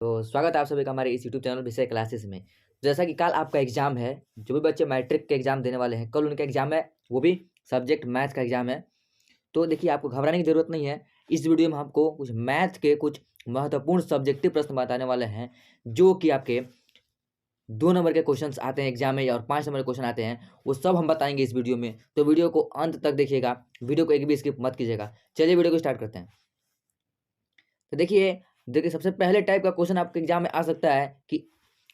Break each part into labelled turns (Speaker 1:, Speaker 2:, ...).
Speaker 1: तो स्वागत है आप सभी का हमारे इस यूट्यूब चैनल विषय क्लासेस में। जैसा कि कल आपका एग्जाम है, जो भी बच्चे मैट्रिक के एग्जाम देने वाले हैं, कल उनका एग्जाम है, वो भी सब्जेक्ट मैथ का एग्जाम है। तो देखिए, आपको घबराने की जरूरत नहीं है। इस वीडियो में हम आपको कुछ मैथ के कुछ महत्वपूर्ण सब्जेक्टिव प्रश्न बताने वाले हैं, जो कि आपके 2 नंबर के क्वेश्चन आते हैं एग्जाम में और 5 नंबर के क्वेश्चन आते हैं, वो सब हम बताएंगे इस वीडियो में। तो वीडियो को अंत तक देखिएगा, वीडियो को एक भी स्किप मत कीजिएगा। चलिए वीडियो को स्टार्ट करते हैं। तो देखिए सबसे पहले टाइप का क्वेश्चन आपके एग्जाम में आ सकता है कि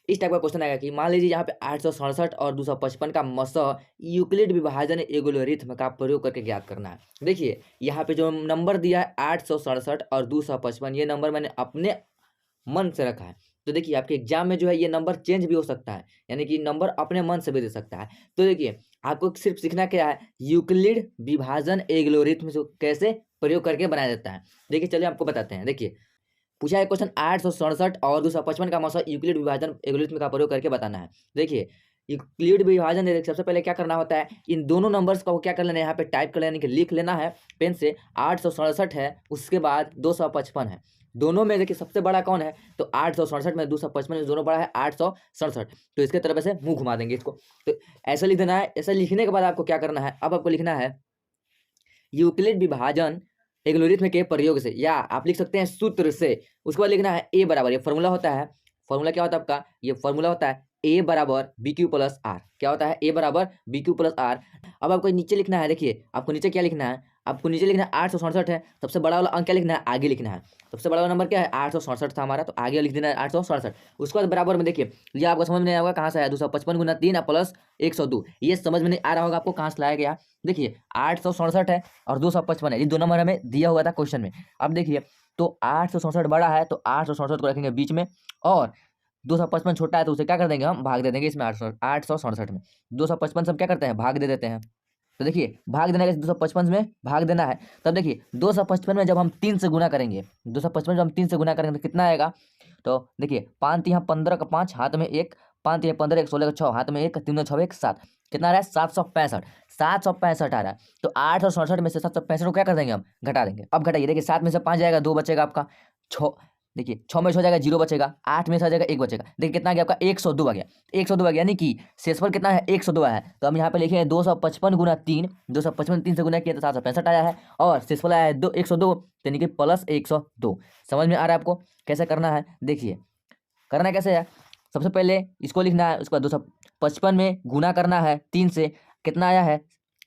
Speaker 1: इस टाइप का क्वेश्चन आएगा कि मान लीजिए यहाँ पे 867 और 255 का मसह यूक्लिड विभाजन एल्गोरिथ्म का प्रयोग करके ज्ञात करना है। देखिए यहाँ पे जो नंबर दिया है 867 और 255, ये नंबर मैंने अपने मन से रखा है। तो देखिए आपके एग्जाम में जो है ये नंबर चेंज भी हो सकता है, यानी कि नंबर अपने मन से भी दे सकता है। तो देखिए आपको सिर्फ सीखना क्या है, यूक्लिड विभाजन एल्गोरिथ्म से कैसे प्रयोग करके बनाया जाता है। देखिए चलिए आपको बताते हैं। देखिए पूछा है क्वेश्चन 867 और 255 का मौसा यूक्लिड विभाजन एल्गोरिथ्म का प्रयोग करके बताना है। देखिए यूक्लिड विभाजन देखिए सबसे पहले क्या करना होता है, इन दोनों नंबर्स को क्या कर लेना है, यहाँ पे टाइप कर लेना कि लिख लेना है पेन से। 867 है, उसके बाद 255 है। दोनों में देखिए सबसे बड़ा कौन है, तो 867 में 255 में दोनों बड़ा है 867। तो इसके तरफ से मुंह घुमा देंगे इसको। तो ऐसा लिख देना है। ऐसा लिखने के बाद आपको क्या करना है, अब आपको लिखना है यूक्लिड विभाजन एल्गोरिथ्म के प्रयोग से, या आप लिख सकते हैं सूत्र से। उसके बाद लिखना है ए बराबर, ये फॉर्मूला होता है। फॉर्मूला क्या होता है आपका, ये फॉर्मूला होता है ए बराबर बी क्यू प्लस आर। क्या होता है, ए बराबर बी क्यू प्लस आर। अब आपको नीचे लिखना है। देखिए आपको नीचे क्या लिखना है, आपको नीचे लिखना है 867 है, सबसे बड़ा वाला अंक क्या लिखना है, आगे लिखना है। सबसे बड़ा वाला नंबर क्या है, 867 था हमारा, तो आगे लिख देना है 867। उसके बाद बराबर में देखिए, ये आपको समझ में नहीं आएगा कहाँ से आया, 255 गुना 3 प्लस 102। ये समझ में नहीं आ रहा होगा आपको कहाँ से लाया गया। देखिए 867 है और 255 है, ये दो नंबर हमें दिया हुआ था क्वेश्चन में। अब देखिए तो 867 बड़ा है तो 867 को रखेंगे बीच में, और 255 छोटा है तो उसे क्या कर देंगे, हम भाग दे देंगे इसमें 867 में। 255 सब क्या करते हैं, भाग दे देते हैं। तो देखिए भाग देना है, 255 में भाग देना है। तब देखिए 255 में जब हम 3 से गुना करेंगे, 255 जब हम 3 से गुना करेंगे तो कितना आएगा, तो देखिए 5 यहाँ 15 का 5 हाथ में एक, 5 यहाँ 15 1 16 का 6 हाथ में एक, 3 6 1 7, कितना आ रहा है 765। 765 आ रहा है। तो 867 में से 765 को क्या कर देंगे, हम घटा देंगे। अब घटाइए, देखिए 7 में से 5 जाएगा, 2 बचेगा आपका। 6, देखिए 6 में 6 जाएगा, 0 बचेगा। 8 में से आ जाएगा, 1 बचेगा। देखिए कितना आ गया आपका, 102 आ गया। 102 आ गया, यानी कि शेषफल कितना है, 102 है। तो हम यहाँ पे लिखेंगे 255 गुना 3, 255 3 से गुना किया तो 765 आया है, और शेषफल आया है 102, यानी कि प्लस 102। समझ में आ रहा है आपको कैसे करना है। देखिए करना कैसे है, सबसे पहले इसको लिखना है, उसके बाद 255 में गुना करना है 3 से, कितना आया है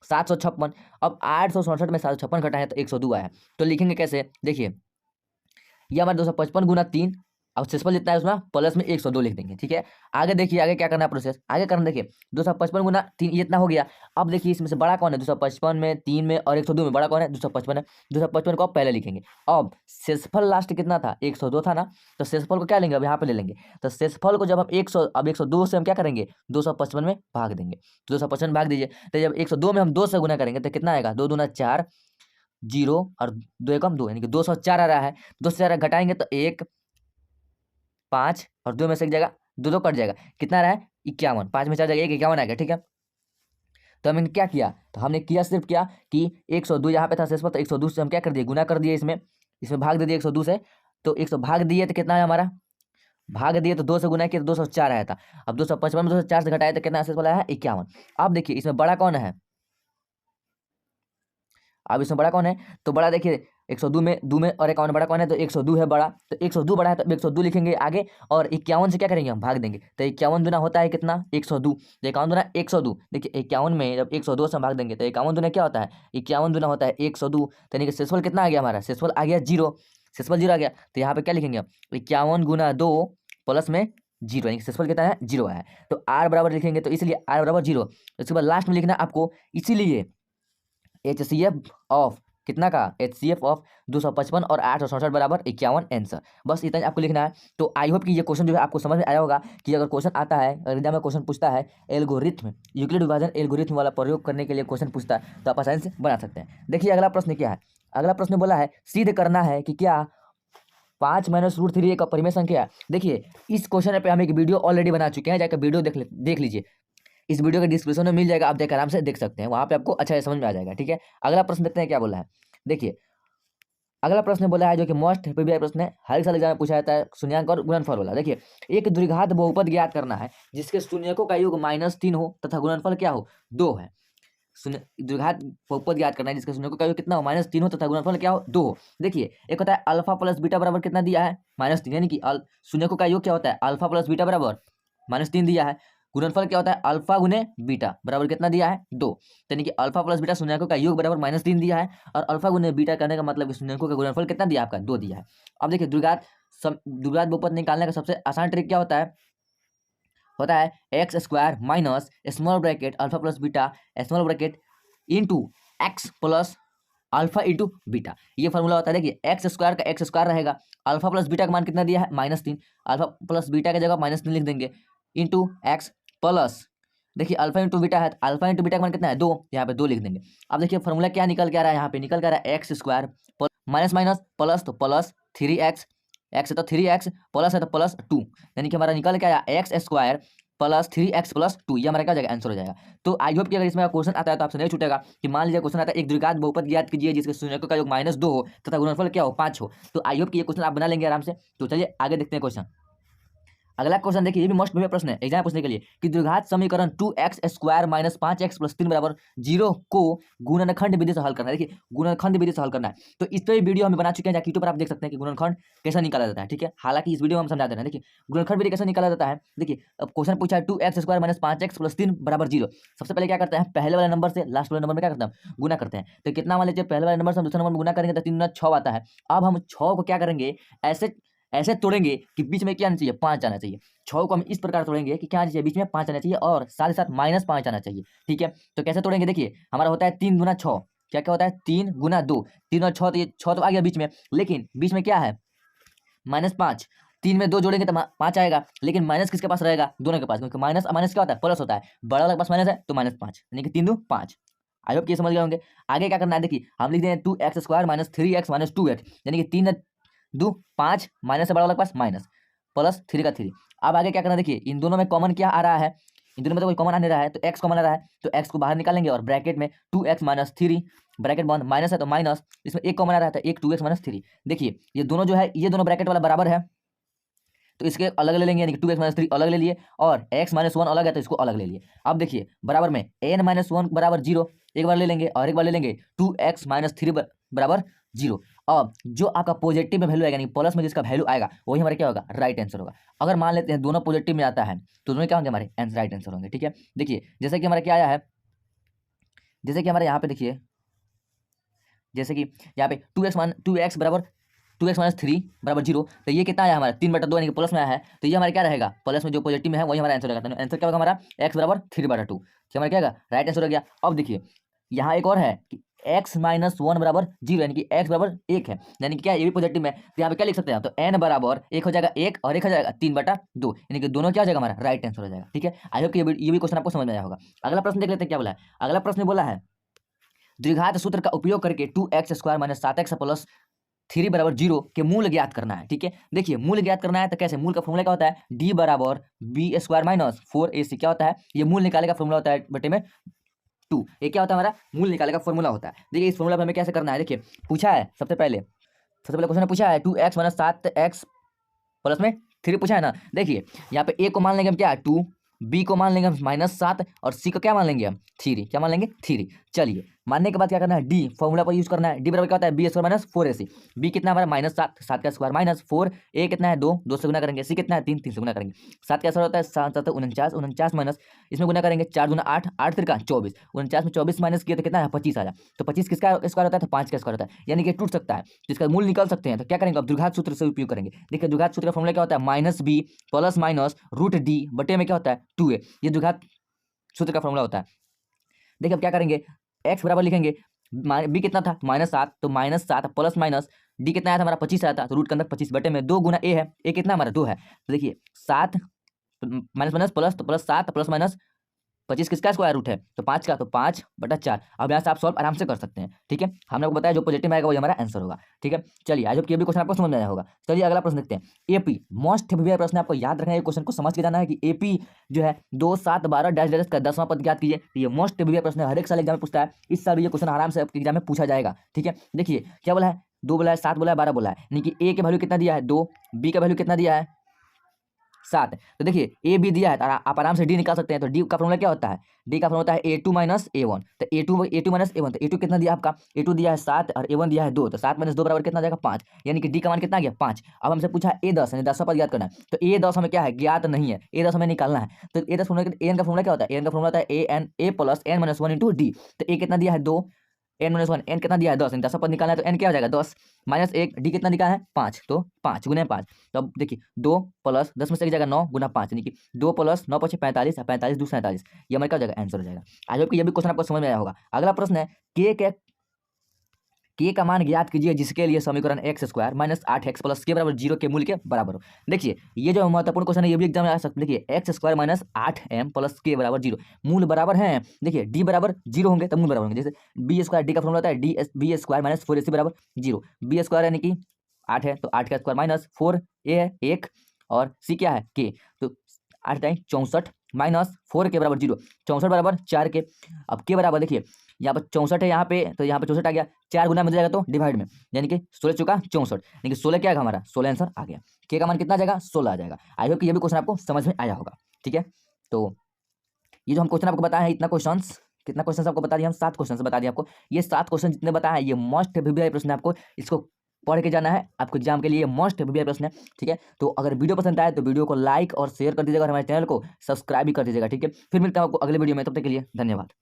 Speaker 1: 756। अब 867 में 756 घटा है तो 102 आया है। तो लिखेंगे कैसे, देखिए ये हमारा 255 गुना 3, अब शेषफल जितना है उसमें प्लस में 102 लिख देंगे। ठीक है, आगे देखिए आगे क्या करना है प्रोसेस, आगे करना देखिए 255 गुना 3 ये इतना हो गया। अब देखिए इसमें से बड़ा कौन है, 255 में 3 में और 102 में बड़ा कौन है, 255 है। 255 को आप पहले लिखेंगे। अब शेषफल लास्ट कितना था, 102 था ना, तो शेषफल को क्या लेंगे, अब यहाँ पे ले लेंगे। तो शेषफल को जब हम 100, अब 102 से हम क्या करेंगे, 255 में भाग देंगे। 255 भाग दीजिए, तो जब 102 में हम 2 से गुना करेंगे तो कितना आएगा, 2 दूना 4, 0 और 2 एकम 2, यानी कि 204 आ रहा है। 2 से 4 घटाएंगे तो 1 5 और 2 में से एक जाएगा, 2 2 कट जाएगा, कितना आ रहा है 51। 5 में 4 जाएगा 1, 51 आ गया। ठीक है, तो हमने क्या किया, तो हमने किया सिर्फ क्या कि 102 यहाँ पे था शेषफल, तो 102 से हम क्या कर दिए, गुना कर दिए, इसमें इसमें भाग दे दिए 102 से। तो 100 भाग दिए तो कितना है हमारा, भाग दिए तो 2 से गुना किया तो 204 आया था। अब 255 में 204 से घटाया तो कितना शेषफल आया है 51। अब देखिए इसमें बड़ा कौन है, अब इसमें बड़ा कौन है, तो बड़ा देखिए 102 में 2 में और 51 बड़ा कौन है, तो 102 है बड़ा। तो 102 बड़ा है तो 102 लिखेंगे आगे, और 51 से क्या करेंगे, हम भाग देंगे। तो 51 दुना होता है कितना, 102। तो 51 दुना 102, देखिए 51 में जब 102 से हम भाग देंगे तो 51 दुना क्या होता है, 51 दुना होता है 102। तो यानी कि शेषफल कितना आ गया हमारा, शेषफल आ गया 0। शेषफल 0 आ गया, तो यहाँ पे क्या लिखेंगे, 51 गुना 2 प्लस में 0, यानी कि शेषफल कितना है 0 आया है। तो आर बराबर लिखेंगे, तो इसलिए आर बराबर 0। उसके बाद लास्ट में लिखना आपको, इसीलिए HCF ऑफ कितना का, HCF ऑफ 255 और 867 बराबर 51 आंसर। बस इतना आपको लिखना है। तो आई होप कि ये क्वेश्चन जो है आपको समझ में आया होगा कि अगर क्वेश्चन आता है, अगर एग्जाम में क्वेश्चन पूछता है एल्गोरिथ्म, यूक्लिड विभाजन एल्गोरिथ्म वाला प्रयोग करने के लिए क्वेश्चन पूछता है, तो आप आसानी से बना सकते हैं। देखिए अगला प्रश्न क्या है, अगला प्रश्न बोला है सिद्ध करना है कि क्या 5 - √3 एक अपरिमेय संख्या है। देखिए इस क्वेश्चन पे हम एक वीडियो ऑलरेडी बना चुके हैं, जाकर वीडियो देख लीजिए। इस वीडियो के डिस्क्रिप्शन में मिल जाएगा, आप जाकर आराम से देख सकते हैं, वहां पे आपको अच्छा से समझ में आ जाएगा। ठीक है, अगला प्रश्न देखते हैं क्या बोला है। देखिए अगला प्रश्न बोला है जो कि मोस्ट प्रीवियस प्रश्न है, हर साल एग्जाम में पूछा जाता है, शून्यंक और गुणनफल वाला। देखिए, एक द्विघात बहुपद ज्ञात करना है जिसके शून्यकों का योग -3 हो तथा गुणनफल क्या हो, 2 है। शून्य द्विघात बहुपद ज्ञात करना है जिसके शून्यकों का योग कितना हो, -3 हो तथा गुणनफल क्या हो, 2 हो। देखिए, एक होता है अल्फा प्लस बीटा बराबर कितना दिया है, -3, यानी कि शून्यकों का योग क्या होता है, अल्फा प्लस बीटा बराबर -3 दिया है। गुणनफल क्या होता है, अल्फा गुने बीटा बराबर कितना दिया है, 2। यानी कि अल्फा प्लस बीटा शून्यकों का योग बराबर -3 दिया है, और अल्फा गुने बीटा करने का मतलब कि शून्यकों का गुणनफल कितना दिया आपका, 2 दिया है। अब देखिए, द्विघात बहुपद निकालने का सबसे आसान ट्रिक क्या होता है x square minus small bracket alpha plus beta small bracket into x plus alpha into beta. ये फॉर्मूला होता है। देखिए, एक्स स्क्वायर का एक्स स्क्वायर रहेगा, अल्फा प्लस बीटा का मान कितना दिया है, -3, अल्फा प्लस बीटा की जगह -3 लिख देंगे, इंटू एक्स प्लस, देखिए अल्फा इंटू बीटा है, अल्फा इंटू बीटा का मान कितना है, 2, यहाँ पे 2 लिख देंगे। अब देखिए फॉर्मूला क्या निकल के आ रहा है, यहाँ पे निकल के आ रहा है x square minus minus plus, तो प्लस 3x, एक्स है तो 3x, प्लस है तो +2, यानी कि हमारा निकल के आया x square plus 3x plus 2, ये हमारा क्या हो जाएगा, आंसर हो जाएगा। तो आई होप कि अगर इसमें क्वेश्चन आता है तो आपसे नहीं छूटेगा कि मान लीजिए क्वेश्चन आता है एक द्विघात बहुपद ज्ञात कीजिए जिसके शून्यकों का योग -2 हो तथा गुणनफल क्या हो, 5 हो। तो आई होप कि ये क्वेश्चन आप बना लेंगे आराम से। तो चलिए आगे देखते हैं क्वेश्चन। अगला क्वेश्चन देखिए, ये भी मोस्ट प्रीवियस प्रश्न है एग्जाम पूछने के लिए कि द्विघात समीकरण 2x square minus 5x plus 3 बराबर 0 को गुणनखंड विधि से हल करना है। देखिए, गुणनखंड विधि से हल करना है, तो इस पर वीडियो हम बना चुके हैं, जाकर यूट्यूब पर आप देख सकते हैं कि गुणनखंड कैसे निकाला जाता है। ठीक है, हालांकि इस वीडियो में हम समझा दे रहे हैं। देखिए, गुणनखंड विधि कैसे निकाला जाता है। देखिए, अब क्वेश्चन पूछा है 2x square minus 5x plus 3 बराबर 0। सबसे पहले क्या करते हैं, पहले वाले नंबर से लास्ट वाले नंबर में क्या करते हैं, गुना करते हैं। तो कितना मान लीजिए, पहले वाले नंबर से हम दूसरे नंबर में गुना करेंगे तो 3 गुना 6 आता है। अब हम 6 को क्या करेंगे, ऐसे ऐसे तोड़ेंगे कि बीच में क्या आना चाहिए, 5 आना चाहिए। 6 को हम इस प्रकार तोड़ेंगे कि क्या आना चाहिए, बीच में 5 आना चाहिए और साथ ही साथ -5 आना चाहिए। ठीक है, तो कैसे तोड़ेंगे, देखिए हमारा होता है 3 गुना 6, क्या क्या होता है, 3 गुना 2, 3 और 6, तो ये 6 तो आ गया बीच में, लेकिन बीच में क्या है, -5। 3 में 2 जोड़ेंगे तो 5 आएगा, लेकिन माइनस किसके पास रहेगा, दोनों के पास, क्योंकि माइनस माइनस क्या होता है, प्लस होता है। बड़ा वाले के पास माइनस है तो -5, यानी कि 3 2 5। आई होप ये समझ गए होंगे। आगे क्या करना है, देखिए हम लिख दें 2x square minus 3x minus 2x, यानी कि 3 2 5, माइनस से बड़ा वाला के पास माइनस, प्लस 3 का 3। अब आगे क्या करना है, देखिए इन दोनों में कॉमन क्या आ रहा है, इन दोनों में तो कोई कॉमन आने रहा है, तो x कॉमन आ रहा है, तो x को बाहर निकालेंगे और ब्रैकेट में 2x माइनस 3 ब्रैकेट बंद, माइनस है तो माइनस, इसमें एक कॉमन आ रहा है तो एक 2x माइनस 3। देखिए ये दोनों जो है, ये दोनों ब्रैकेट वाला बराबर है, तो इसके अलग ले लेंगे, यानी कि 2x माइनस 3 अलग ले लिए, और x माइनस 1 अलग है तो इसको अलग ले लिए। अब देखिए बराबर में n माइनस 1 बराबर 0 एक बार ले लेंगे, और एक बार ले लेंगे 2x माइनस 3 बराबर 0। अब जो आपका पॉजिटिव में वैल्यू आएगा, यानी प्लस में जिसका वैल्यू आएगा वही हमारा क्या होगा, राइट आंसर होगा। अगर मान लेते हैं दोनों पॉजिटिव में आता है तो दोनों क्या होंगे, हमारे राइट आंसर होंगे। ठीक है, देखिए जैसे कि हमारा क्या आया है, जैसे कि हमारे यहाँ पे देखिए, जैसे कि यहाँ पे 2x बराबर 2x माइनस 3 बराबर 0, तो ये कितना आया हमारा 3/2, यानी कि प्लस में आया है, तो ये हमारा क्या रहेगा, प्लस में जो पॉजिटिव में है वही हमारा आंसर रहेगा। तो आंसर क्या होगा हमारा, x बराबर 3/2, हमारा क्या होगा, राइट आंसर हो गया। अब देखिए यहाँ एक और है कि x माइनस 1 बराबर 0, यानी कि x बराबर 1 है, यानी कि क्या ये भी पॉजिटिव में, तो यहाँ पे क्या लिख सकते हैं, तो n बराबर 1 हो जाएगा 1 और 1 हो जाएगा 3/2, यानी कि दोनों क्या हो जाएगा, हमारा राइट आंसर हो जाएगा। ठीक है, आई होप कि ये भी क्वेश्चन आपको समझ में आया होगा। अगला प्रश्न देख लेते हैं क्या बोला है। अगला प्रश्न बोला है द्विघात सूत्र का उपयोग करके 2x square minus 7x plus 3 बराबर 0 के मूल ज्ञात करना है। ठीक है, देखिए मूल ज्ञात करना है तो कैसे, मूल का फॉर्मूला क्या होता है, d बराबर b स्क्वायर माइनस 4ac, क्या होता है, ये मूल निकाले का फॉर्मूला होता है बटे में 2। ये क्या होता है, हमारा मूल निकाले का फॉर्मूला होता है। देखिए इस फॉर्मूला पर हमें कैसे करना है, देखिए पूछा है सबसे पहले क्वेश्चन पूछा है 2x माइनस 7x प्लस में 3 पूछा है ना। देखिए यहाँ पे a को मान लेंगे हम क्या, 2, b को मान लेंगे हम -7, और c को क्या मान लेंगे हम 3, क्या मान लेंगे 3। चलिए मानने के बाद क्या करना है, डी फॉर्मूला पर यूज करना है। डी बराबर क्या होता है, B square minus 4ac, B कितना हमारा -7, 7 का स्क्वायर माइनस 4, ए कितना है 2, 2 से गुना करेंगे, सी कितना है 3, 3 से गुना करेंगे। 7 का स्क्वायर होता है 7 7 49, 49 माइनस इसमें गुना करेंगे 4 दूना 8, 8 3 का 24, 49 में 24 माइनस किया तो कितना है 25 आया। तो 25 किसका स्क्वायर होता है, तो 5 का स्क्वायर होता है, यानी कि टूट सकता है, तो इसका मूल निकाल सकते हैं। तो क्या करेंगे, अब द्विघात सूत्र से उपयोग करेंगे। देखिए द्विघात सूत्र का फॉर्मूला क्या होता है, -b प्लस माइनस √d बटे में क्या होता है 2a, ये द्विघात सूत्र का फॉर्मूला होता है। देखिए अब क्या करेंगे, x बराबर लिखेंगे, बी कितना था -7, तो -7 प्लस माइनस डी कितना आया था हमारा 25 आया था, तो रूट के अंदर 25 बटे में 2 गुना ए है, ए कितना हमारा 2 है, तो देखिए 7 माइनस माइनस प्लस, तो +7 प्लस माइनस 25 किसका स्क्वायर रूट है, तो 5 का, तो 5/4। अब यहाँ से आप सॉल्व आराम से कर सकते हैं। ठीक है, हमने आपको बताया जो पॉजिटिव आएगा वही हमारा आंसर होगा। ठीक है, चलिए आज ये भी क्वेश्चन आपको समझ में आया होगा। चलिए अगला प्रश्न देखते हैं। एपी मोस्ट प्रीवियस प्रश्न, आपको याद रखना है, क्वेश्चन को समझ के जाना है कि एपी जो है 2 7 12 डैश डैश का 10वां पद ज्ञात कीजिए। ये मोस्ट प्रीवियस प्रश्न है, हर एक साल एग्जाम में पूछता है, इस साल ये क्वेश्चन आराम से आपके एग्जाम में पूछा जाएगा। ठीक है, देखिए क्या बोला है, 2 बोला है, 7 बोला है, 12 बोला है, यानी कि ए के वैल्यू कितना दिया है 2, बी का वैल्यू कितना दिया है 7। तो देखिए ए भी दिया है तो आप आराम से डी निकाल सकते हैं। तो डी का फॉर्मूला क्या होता है, डी का फॉर्मूला होता है ए2 माइनस ए1। तो ए2 माइनस ए1, तो ए2 कितना दिया आपका, ए2 दिया है 7 और ए1 दिया है 2, तो 7 माइनस 2 बराबर कितना जाएगा 5, यानी कि डी का मान कितना आ गया 5। अब हमसे पूछा ए10 यानी 10 पद ज्ञात करना है, तो ए10 हमें क्या है ज्ञात नहीं है, ए10 हमें निकालना है। तो ए10 फॉर्मूला एन का फॉर्मूला क्या होता है, एन का फॉर्मूला होता है A N A plus N minus 1 into D. तो ए कितना दिया है 2, एन माइनस 1, एन कितना दिया है 10, 10 पद निकालना है, तो एन क्या हो जाएगा 10 माइनस 1, डी कितना निकाला है 5, तो 5 गुना 5। तो अब देखिए 2 प्लस 10 में से एक जाएगा 9 गुना 5, यानी कि 2 प्लस 9 पचे 45, 45 2 47, ये हमारे क्या हो जाएगा आंसर हो जाएगा। आई होप कि ये भी क्वेश्चन आपको समझ में आया होगा। अगला प्रश्न है के का मान ज्ञात कीजिए जिसके लिए समीकरण x square minus 8x plus के बराबर 0 के मूल्य के बराबर हो। देखिए ये जो महत्वपूर्ण क्वेश्चन है, ये भी एग्जाम में आ सकता है। देखिए x square minus 8m plus के बराबर 0, मूल बराबर है, देखिए डी बराबर 0 होंगे तब मूल बराबर होंगे। जैसे बी स्क्वायर, डी का फॉर्मूला होता है D B square minus 4ac बराबर 0। बी स्क्वायर यानी कि 8 है, तो 8 का स्क्वायर माइनस 4 ए है 1 और सी क्या है के, तो 8 टाइम 64 माइनस 4 के बराबर 0, 64 बराबर 4 के। अब के बराबर देखिए यहाँ पर 64 है यहाँ पे, तो यहाँ पे 64 आ गया, 4 गुना में जाएगा तो डिवाइड में, यानी कि 16 चुका 64, यानी कि 16 क्या आएगा हमारा 16 आंसर आ गया। के का मान कितना आ जाएगा 16 आ जाएगा। आई होप कि ये भी क्वेश्चन आपको समझ में आया होगा। ठीक है, तो ये जो हम क्वेश्चन आपको बताए हैं, इतना क्वेश्चन कितना क्वेश्चन आपको बता दिया हम, 7 क्वेश्चन बता दिए आपको। ये 7 क्वेश्चन जितने बताए हैं ये मोस्ट वीवीआई प्रश्न है, आपको इसको पढ़ के जाना है, आपको एग्जाम के लिए मोस्ट वीवीआई प्रश्न है। ठीक है, तो अगर वीडियो पसंद आए तो वीडियो को लाइक और शेयर कर दीजिएगा और हमारे चैनल को सब्सक्राइब भी कर दीजिएगा। ठीक है, फिर मिलता हूं आपको अगले वीडियो में, तब तक के लिए धन्यवाद।